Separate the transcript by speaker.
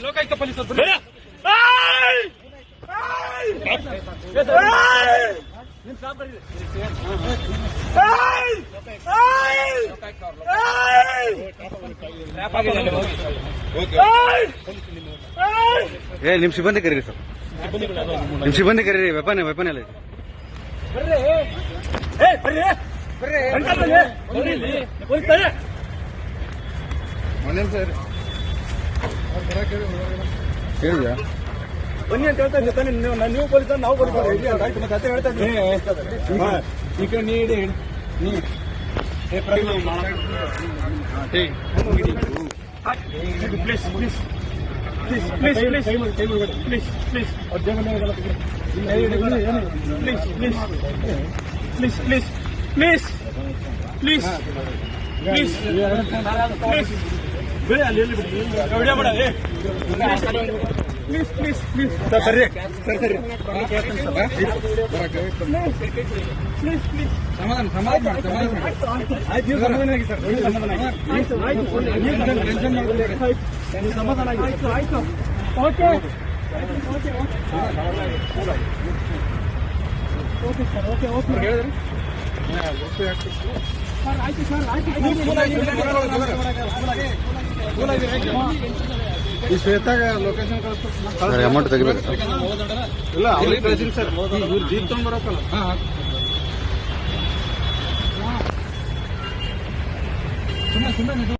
Speaker 1: Lokayukta police
Speaker 2: ನಿಮ್ ಸಿಬ್ಬಂದಿ ಕರೀರಿ ಸರ್, ನಿಮ್ ಸಿಬ್ಬಂದಿ ಕರೀರಿ. ವೆಪನ್ ಎಲ್ಲ ಹೇಳಿದ್ಯಾ?
Speaker 1: ಬನ್ನಿ ಅಂತ ಹೇಳ್ತಾ ಇದ್ದೀನಿ. ನೀವು ಪೊಲೀಸ್, ನಾವು ಪೊಲೀಸ್ ಮತ್ತೆ ಹೇಳ್ತಾ ಇದ್ದೀನಿ. ಈ ಕಡೆ ನೀಡಿ please please please please please please please please please please please please please ಬೇಡ, ಅಲ್ಲಿ ಎಲ್ಲಿ ಬಿಡಿ, ವಿಡಿಯೋ ಮಾಡ. ಪ್ಲೀಸ್ ಪ್ಲೀಸ್ ಪ್ಲೀಸ್ ಸರ್, ಸರಿ ಸರ್, ಸರಿ ಪ್ಲೀಸ್ ಪ್ಲೀಸ್ ಸಮಾಧಾನ ಆಯ್ತು. ನೀವು ಸಮಾಧಾನ ಆಗಿ ಸರ್, ಸಮಾಧಾನ ಆಗಿ ಸಮಾಧಾನ ಆಗಿ. ಆಯ್ತು ಆಯ್ತು, okay okay okay sir, okay okay ಹೇಳಿದ್ರಿ ಸರ್. ಆಯ್ತು ಸರ್, ಆಯ್ತು. ಈ ಶ್ವೇತಾಗ ಲೊಕೇಶನ್ ಕಳಿಸ್ತಾರೆ,
Speaker 2: ಅಮೌಂಟ್ ತೆಗಿಬೇಕು ಸರ್.
Speaker 1: ಇಲ್ಲ ಅವ್ರಿಗೆ ಕಳಿಸಿರಿ ಸರ್. ಇವ್ರು ಜೀಪ್ ತಗೊಂಡ್ ಬರೋಕಲ್ಲ. ಸುಮ್ಮನೆ